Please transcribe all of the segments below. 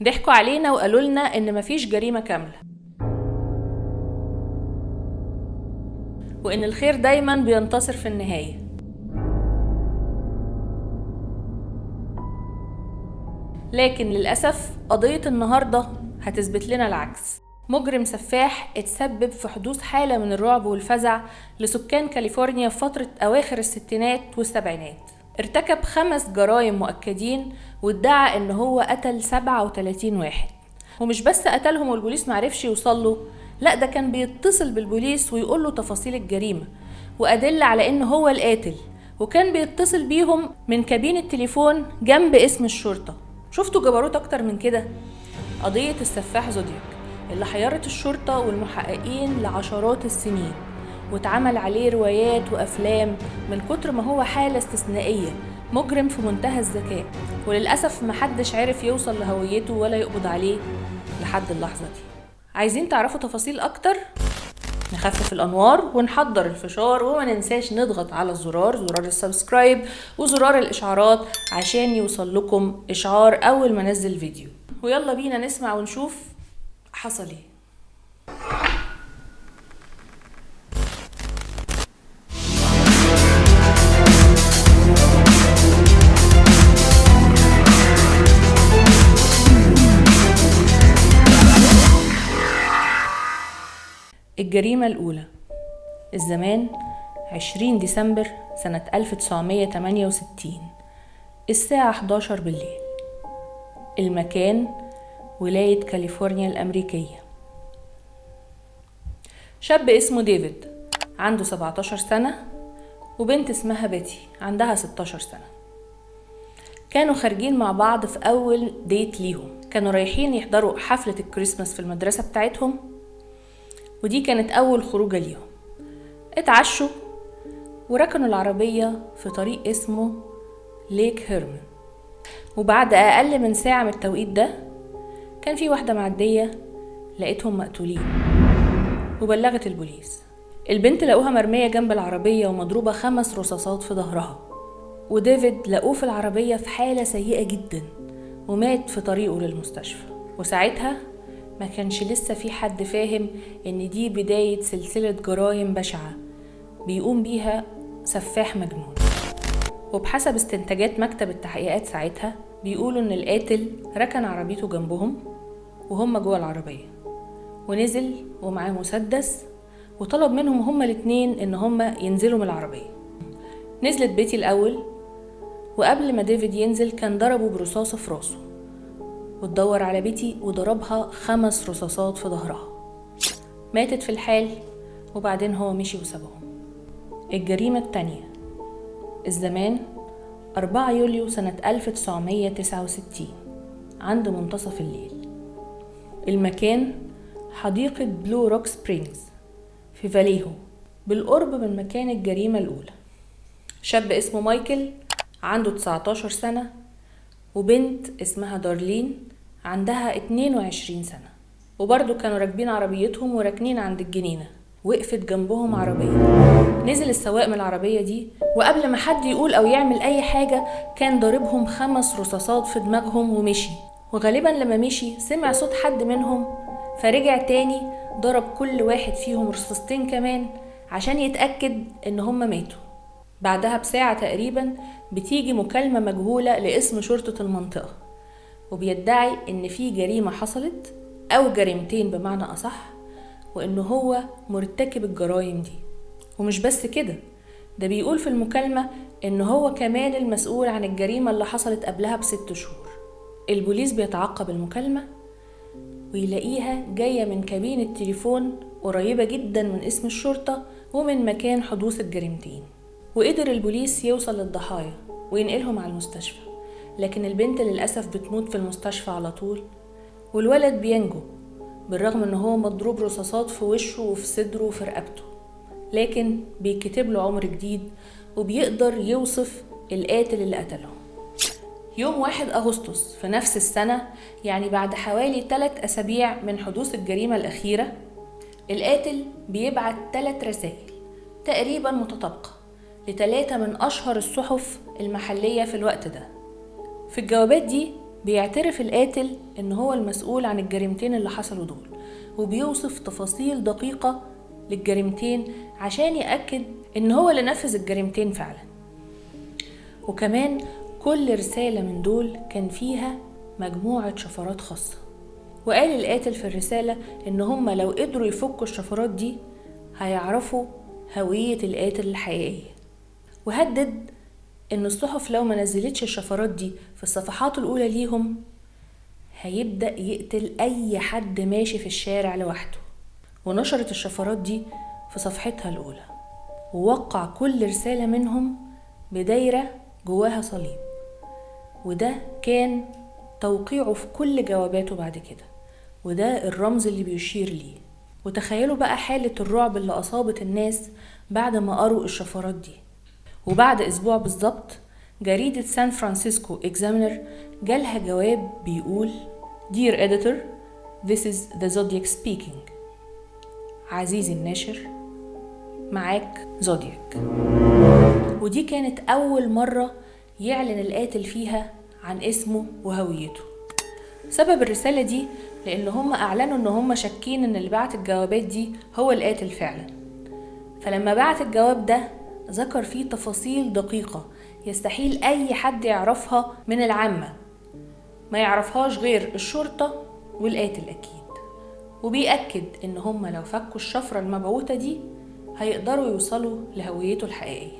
ضحكوا علينا وقالوا لنا إن مفيش جريمة كاملة، وإن الخير دايما بينتصر في النهاية. لكن للأسف قضية النهاردة هتثبت لنا العكس. مجرم سفاح اتسبب في حدوث حالة من الرعب والفزع لسكان كاليفورنيا في فترة أواخر الستينات والسبعينات. ارتكب 5 جرائم مؤكدين وادعى ان هو قتل 37 واحد، ومش بس قتلهم والبوليس معرفش يوصله، لا ده كان بيتصل بالبوليس ويقول له تفاصيل الجريمة وأدلة على ان هو القاتل، وكان بيتصل بيهم من كابين التليفون جنب اسم الشرطة. شفتوا جبروت اكتر من كده؟ قضية السفاح زودياك اللي حيرت الشرطة والمحققين لعشرات السنين، واتعمل عليه روايات وأفلام من كتر ما هو حالة استثنائية. مجرم في منتهى الذكاء، وللأسف محدش عرف يوصل لهويته ولا يقبض عليه لحد اللحظة دي. عايزين تعرفوا تفاصيل أكتر؟ نخفف الأنوار ونحضر الفشار، وما ننساش نضغط على زرار السبسكرايب وزرار الإشعارات عشان يوصل لكم إشعار أول ما ننزل فيديو. ويلا بينا نسمع ونشوف حصل ايه. الجريمة الأولى. الزمان 20 ديسمبر سنة 1968، الساعة 11 بالليل. المكان ولاية كاليفورنيا الأمريكية. شاب اسمه ديفيد عنده 17 سنة، وبنت اسمها بيتي عندها 16 سنة. كانوا خارجين مع بعض في أول ديت ليهم، كانوا رايحين يحضروا حفلة الكريسماس في المدرسة بتاعتهم، ودي كانت أول خروجة ليهم. اتعشوا وركنوا العربية في طريق اسمه ليك هيرمان، وبعد أقل من ساعة من التوقيت ده كان في واحدة معدية لقيتهم مقتولين وبلغت البوليس. البنت لقوها مرمية جنب العربية ومضروبة 5 رصاصات في ظهرها، وديفيد لقوه في العربية في حالة سيئة جدا ومات في طريقه للمستشفى. وساعتها ما كانش لسه في حد فاهم ان دي بداية سلسلة جرائم بشعة بيقوم بيها سفاح مجنون. وبحسب استنتاجات مكتب التحقيقات ساعتها بيقولوا ان القاتل ركن عربيته جنبهم وهم جوه العربية، ونزل ومعاه مسدس وطلب منهم هما الاتنين ان هما ينزلوا من العربية. نزلت بيتي الأول، وقبل ما ديفيد ينزل كان ضربه برصاصة في راسه، واتدور على بيتي وضربها 5 رصاصات في ظهرها. ماتت في الحال، وبعدين هو مشي وسابهم. الجريمة التانية. الزمان 4 يوليو سنة 1969 عند منتصف الليل. المكان حديقة بلو روك سبرينجز في فاليهو بالقرب من مكان الجريمة الأولى. شاب اسمه مايكل عنده 19 سنة، وبنت اسمها دارلين عندها 22 سنة، وبرضو كانوا راكبين عربيتهم وراكنين عند الجنينة. وقفت جنبهم عربية، نزل السواق من العربية دي، وقبل ما حد يقول أو يعمل أي حاجة كان ضاربهم 5 رصاصات في دماغهم ومشي. وغالبا لما مشي سمع صوت حد منهم، فرجع تاني ضرب كل واحد فيهم رصاصتين كمان عشان يتأكد إن هم ماتوا. بعدها بساعة تقريبا بتيجي مكالمة مجهولة لاسم شرطة المنطقة، وبيدعي إن في جريمة حصلت أو جريمتين بمعنى أصح، وإنه هو مرتكب الجرائم دي. ومش بس كده، ده بيقول في المكالمة إنه هو كمان المسؤول عن الجريمة اللي حصلت قبلها ب6 شهور. البوليس بيتعقب المكالمة ويلاقيها جاية من كابين التليفون قريبة جدا من اسم الشرطة ومن مكان حدوث الجريمتين. وقدر البوليس يوصل للضحايا وينقلهم على المستشفى، لكن البنت للأسف بتموت في المستشفى على طول، والولد بينجو بالرغم ان هو مضروب رصاصات في وشه وفي صدره وفي رقبته، لكن بيكتب له عمر جديد وبيقدر يوصف القاتل اللي قتله. يوم 1 أغسطس في نفس السنة، يعني بعد حوالي 3 أسابيع من حدوث الجريمة الأخيرة، القاتل بيبعت 3 رسائل تقريبا متطابقة ل3 من أشهر الصحف المحلية في الوقت ده. في الجوابات دي بيعترف القاتل إن هو المسؤول عن الجريمتين اللي حصلوا دول، وبيوصف تفاصيل دقيقة للجريمتين عشان يأكد إن هو اللي نفذ الجريمتين فعلا. وكمان كل رسالة من دول كان فيها مجموعة شفرات خاصة، وقال القاتل في الرسالة إن هم لو قدروا يفكوا الشفرات دي هيعرفوا هوية القاتل الحقيقية، وهدد إن الصحف لو ما نزلتش الشفرات دي في الصفحات الأولى ليهم هيبدأ يقتل أي حد ماشي في الشارع لوحده. ونشرت الشفرات دي في صفحتها الأولى، ووقع كل رسالة منهم بدايرة جواها صليب، وده كان توقيعه في كل جواباته بعد كده، وده الرمز اللي بيشير ليه. وتخيلوا بقى حالة الرعب اللي أصابت الناس بعد ما قروا الشفرات دي. وبعد أسبوع بالظبط جريدة سان فرانسيسكو إكزامينر جالها جواب بيقول: Dear editor, this is the Zodiac speaking. عزيزي الناشر، معاك زودياك. ودي كانت أول مرة يعلن القاتل فيها عن اسمه وهويته. سبب الرسالة دي لأن هم أعلنوا إن هم شاكين إن اللي بعت الجوابات دي هو القاتل فعلا. فلما بعت الجواب ده ذكر فيه تفاصيل دقيقة يستحيل أي حد يعرفها من العامة، ما يعرفهاش غير الشرطة والقاتل أكيد. وبيأكد إن هم لو فكوا الشفرة المبعوثة دي هيقدروا يوصلوا لهويته الحقيقية.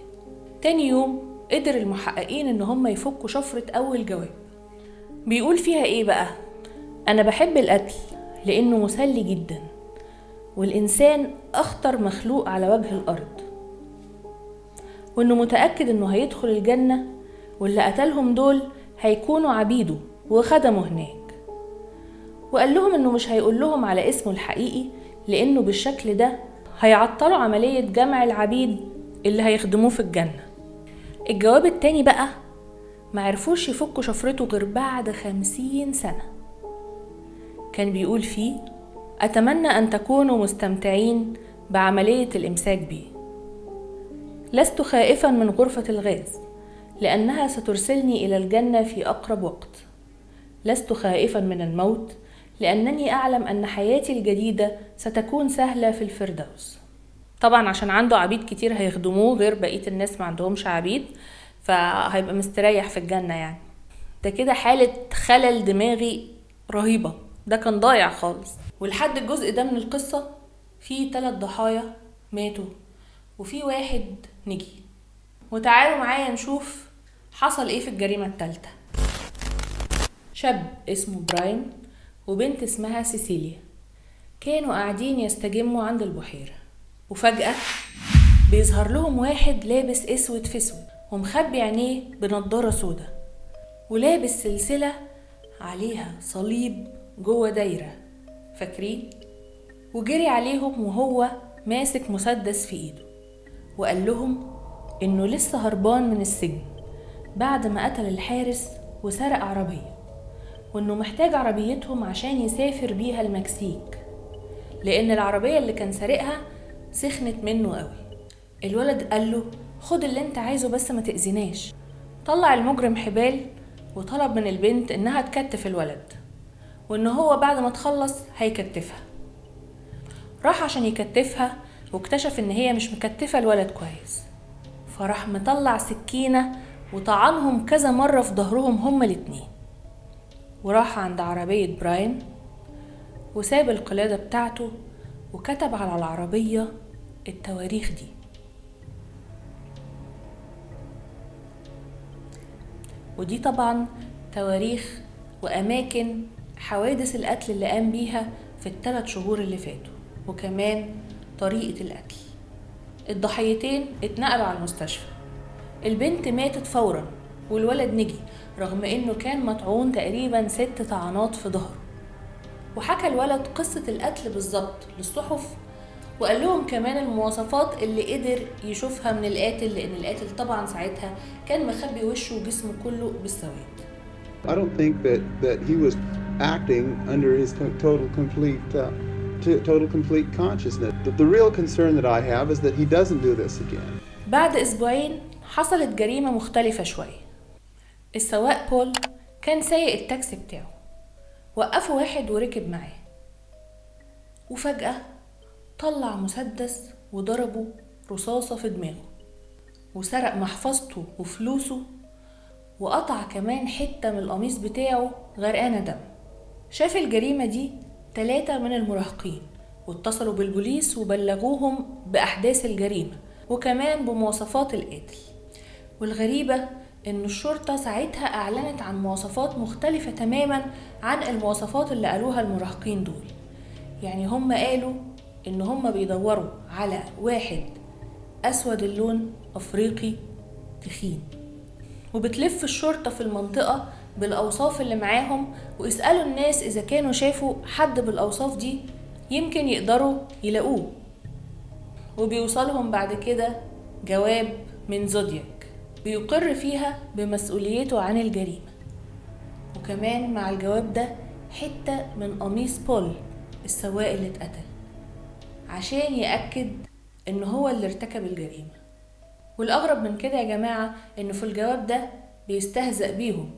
تاني يوم قدر المحققين إن هم يفكوا شفرة أول جواب. بيقول فيها إيه بقى؟ أنا بحب القتل لأنه مسلي جدا، والإنسان أخطر مخلوق على وجه الأرض، وإنه متأكد إنه هيدخل الجنة، واللي قتلهم دول هيكونوا عبيده وخدموا هناك. وقال لهم إنه مش هيقول لهم على اسمه الحقيقي لأنه بالشكل ده هيعطلوا عملية جمع العبيد اللي هيخدموه في الجنة. الجواب التاني بقى معرفوش يفكوا شفرته غير بعد 50 سنة. كان بيقول فيه: أتمنى أن تكونوا مستمتعين بعملية الإمساك بي. لست خائفا من غرفة الغاز لأنها سترسلني إلى الجنة في أقرب وقت. لست خائفا من الموت لأنني أعلم أن حياتي الجديدة ستكون سهلة في الفردوس. طبعا عشان عنده عبيد كتير هيخدموه غير بقية الناس ما عندهمش عبيد، فهيبقى مستريح في الجنة يعني. ده كده حالة خلل دماغي رهيبة، ده كان ضايع خالص. ولحد الجزء ده من القصة في 3 ضحايا ماتوا وفي 1 نجي. وتعالوا معايا نشوف حصل ايه في الجريمة الثالثة. شاب اسمه براين وبنت اسمها سيسيليا كانوا قاعدين يستجموا عند البحيرة، وفجأة بيظهر لهم واحد لابس اسود في اسود ومخبي عينيه بنضارة سودا ولابس سلسلة عليها صليب جوه دايرة، فاكرين؟ وجري عليهم وهو ماسك مسدس في ايده، وقال لهم انه لسه هربان من السجن بعد ما قتل الحارس وسرق عربية، وانه محتاج عربيتهم عشان يسافر بيها المكسيك لان العربية اللي كان سارقها سخنت منه قوي. الولد قال له: خد اللي انت عايزه بس ما تأذيناش. طلع المجرم حبال وطلب من البنت انها تكتف الولد، وان هو بعد ما تخلص هيكتفها. راح عشان يكتفها واكتشف ان هي مش مكتفة الولد كويس، فراح مطلع سكينة وطعنهم كذا مرة في ظهرهم هما الاتنين. وراح عند عربية براين وساب القلادة بتاعته وكتب على العربية التواريخ دي. ودي طبعا تواريخ وأماكن حوادث القتل اللي قام بيها في ال3 شهور اللي فاتوا، وكمان طريقة القتل. الضحيتين اتنقلوا على المستشفى. البنت ماتت فورا والولد نجي رغم انه كان مطعون تقريبا 6 طعنات في ظهره. وحكى الولد قصة القتل بالظبط للصحف، وقال لهم كمان المواصفات اللي قدر يشوفها من القاتل، لان القاتل طبعا ساعتها كان مخبي وشه وجسمه كله بالسواد. I don't think that he was acting under his total complete consciousness. The real concern that I have is that he doesn't do this again. بعد أسبوعين حصلت جريمة مختلفة شوية. السواق بول كان سايق التاكسي بتاعه، وقفوا واحد وركب معاه، وفجأة طلع مسدس وضربه رصاصة في دماغه، وسرق محفظته وفلوسه، وقطع كمان حتة من القميص بتاعه غرقانة دم. شاف الجريمة دي 3 من المراهقين، واتصلوا بالبوليس وبلغوهم بأحداث الجريمة وكمان بمواصفات القاتل. والغريبة إن الشرطة ساعتها أعلنت عن مواصفات مختلفة تماما عن المواصفات اللي قالوها المراهقين دول. يعني هم قالوا إن هم بيدوروا على واحد أسود اللون، أفريقي، تخين. وبتلف الشرطة في المنطقة بالأوصاف اللي معاهم، ويسألوا الناس إذا كانوا شافوا حد بالأوصاف دي يمكن يقدروا يلاقوه. وبيوصلهم بعد كده جواب من زودياك بيقر فيها بمسؤوليته عن الجريمة، وكمان مع الجواب ده حتة من قميص بول السواق اللي اتقتل، عشان يأكد إن هو اللي ارتكب الجريمة. والأغرب من كده يا جماعة إن في الجواب ده بيستهزأ بيهم،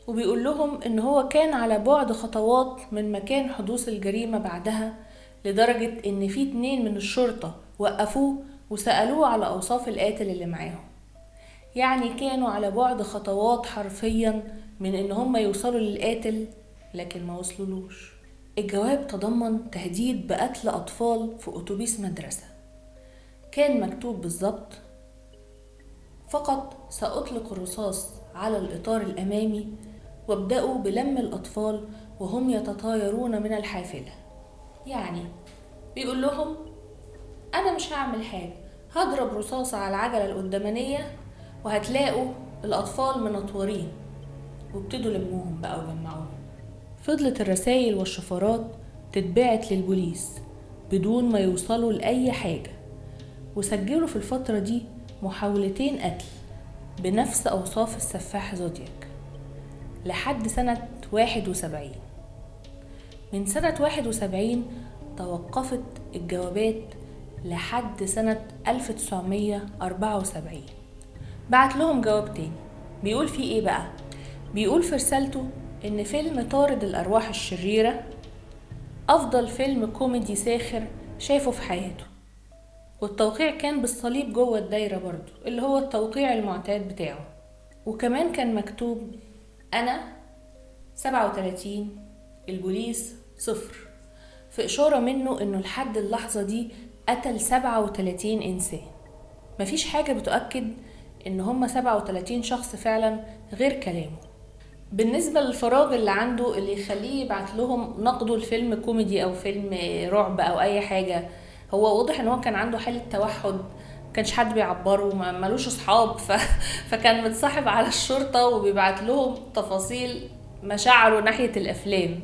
وبيقول لهم إن هو كان على بعد خطوات من مكان حدوث الجريمة بعدها، لدرجة إن في 2 من الشرطة وقفوه وسألوه على أوصاف القاتل اللي معاهم. يعني كانوا على بعد خطوات حرفيا من إن هم يوصلوا للقاتل، لكن ما وصلولوش. الجواب تضمن تهديد بقتل أطفال في أتوبيس مدرسة. كان مكتوب بالظبط: فقط سأطلق الرصاص على الإطار الأمامي، وابدأوا بلم الأطفال وهم يتطايرون من الحافلة. يعني بيقول لهم أنا مش هعمل حاجة، هضرب رصاصة على العجلة القدامانية وهتلاقوا الأطفال منطورين. وابتدوا لموهم بقى وجمعوهم. فضلت الرسائل والشفرات تتبعت للبوليس بدون ما يوصلوا لأي حاجة، وسجلوا في الفترة دي محاولتين قتل بنفس أوصاف السفاح زودياك لحد سنة 71. من سنة 71 توقفت الجوابات لحد سنة 1974. بعت لهم جواب تاني بيقول فيه ايه بقى؟ بيقول في رسالته ان فيلم طارد الأرواح الشريرة أفضل فيلم كوميدي ساخر شافه في حياته. والتوقيع كان بالصليب جوه الدايرة برضو، اللي هو التوقيع المعتاد بتاعه. وكمان كان مكتوب أنا 37، البوليس 0، في إشارة منه إنه لحد اللحظة دي قتل 37 إنسان. مفيش حاجة بتؤكد إن هم 37 شخص فعلا غير كلامه. بالنسبة للفراغ اللي عنده اللي يخليه يبعت لهم نقده الفيلم كوميدي أو فيلم رعب أو أي حاجة، هو واضح إن هو كان عنده حالة توحد، مكانش حد بيعبره، ملوش أصحاب، فكان متصاحب على الشرطة وبيبعت لهم تفاصيل مشاعره ناحية الأفلام.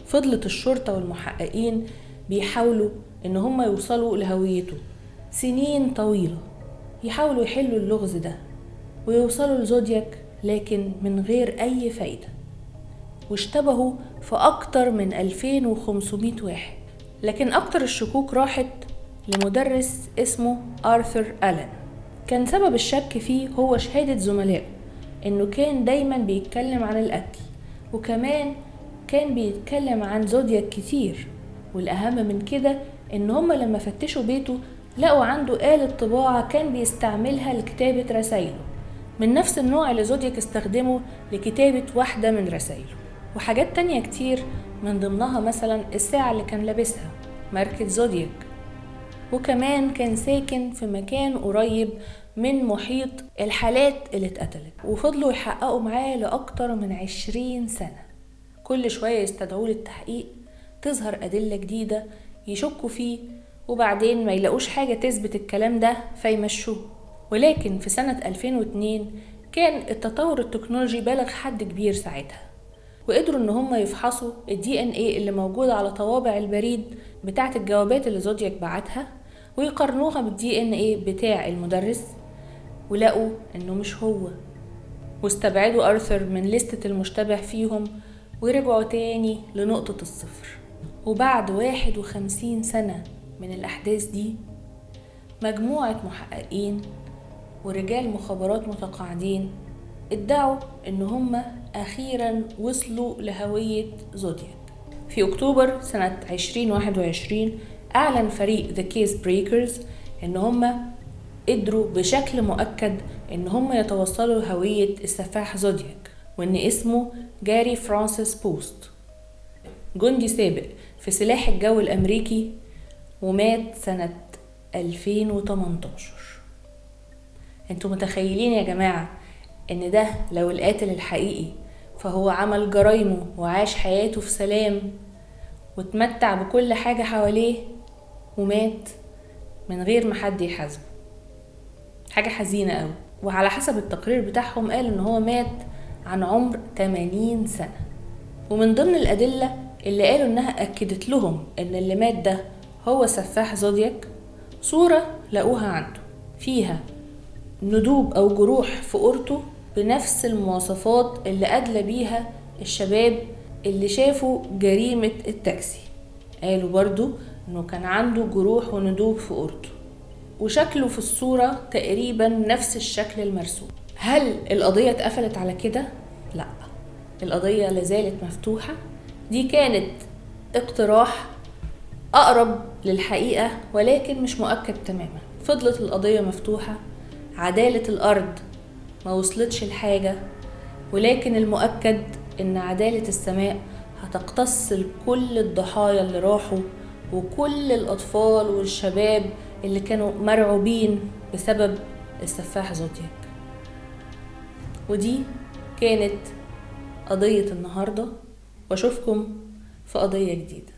فضلت الشرطة والمحققين بيحاولوا إن هم يوصلوا لهويته سنين طويلة، يحاولوا يحلوا اللغز ده ويوصلوا لزودياك، لكن من غير أي فايدة. واشتبهوا في أكتر من 2500 واحد، لكن أكتر الشكوك راحت لمدرس اسمه آرثر ألان. كان سبب الشك فيه هو شهادة زملائه إنه كان دايما بيتكلم عن القتل، وكمان كان بيتكلم عن زودياك كتير. والأهم من كده إن هم لما فتشوا بيته لقوا عنده آلة طباعة كان بيستعملها لكتابة رسائله، من نفس النوع اللي زودياك استخدمه لكتابة واحدة من رسائله. وحاجات تانية كتير، من ضمنها مثلا الساعة اللي كان لابسها ماركة زودياك. وكمان كان ساكن في مكان قريب من محيط الحالات اللي اتقتلت. وفضلوا يحققوا معاه لأكتر من 20 سنة. كل شوية يستدعوه للتحقيق، تظهر أدلة جديدة يشكوا فيه، وبعدين ما يلاقوش حاجة تثبت الكلام ده فيمشوه. ولكن في سنة 2002 كان التطور التكنولوجي بالغ حد كبير ساعتها، وقدروا ان هم يفحصوا DNA اللي موجود على طوابع البريد بتاعت الجوابات اللي زودياك بعتها، ويقارنوها بالDNA بتاع المدرس، ولقوا انه مش هو. واستبعدوا آرثر من لستة المشتبه فيهم، ورجعوا تاني لنقطة الصفر. وبعد 51 سنة من الأحداث دي، مجموعة محققين ورجال مخابرات متقاعدين ادعوا ان هم اخيرا وصلوا لهوية زودياك. في اكتوبر سنة 2021 اعلن فريق The Case Breakers ان هم قدروا بشكل مؤكد ان هم يتوصلوا لهوية السفاح زودياك، وان اسمه جاري فرانسيس بوست، جندي سابق في سلاح الجو الامريكي، ومات سنة 2018. انتوا متخيلين يا جماعة ان ده لو القاتل الحقيقي فهو عمل جرايمه وعاش حياته في سلام وتمتع بكل حاجة حواليه ومات من غير ما حد يحاسبه؟ حاجة حزينة قوي. وعلى حسب التقرير بتاعهم قال ان هو مات عن عمر 80 سنة. ومن ضمن الأدلة اللي قالوا انها اكدت لهم ان اللي مات ده هو سفاح زودياك صورة لقوها عنده فيها ندوب او جروح في قورته بنفس المواصفات اللي أدلى بيها الشباب اللي شافوا جريمة التاكسي. قالوا برضو انه كان عنده جروح وندوب في قورته، وشكله في الصورة تقريبا نفس الشكل المرسوم. هل القضية اتقفلت على كده؟ لا، القضية لازالت مفتوحة. دي كانت اقتراح أقرب للحقيقة ولكن مش مؤكد تماما. فضلت القضية مفتوحة، عدالة الأرض ما وصلتش لحاجة، ولكن المؤكد إن عدالة السماء هتقتص لكل الضحايا اللي راحوا وكل الأطفال والشباب اللي كانوا مرعوبين بسبب السفاح زودياك. ودي كانت قضية النهاردة، واشوفكم في قضية جديدة.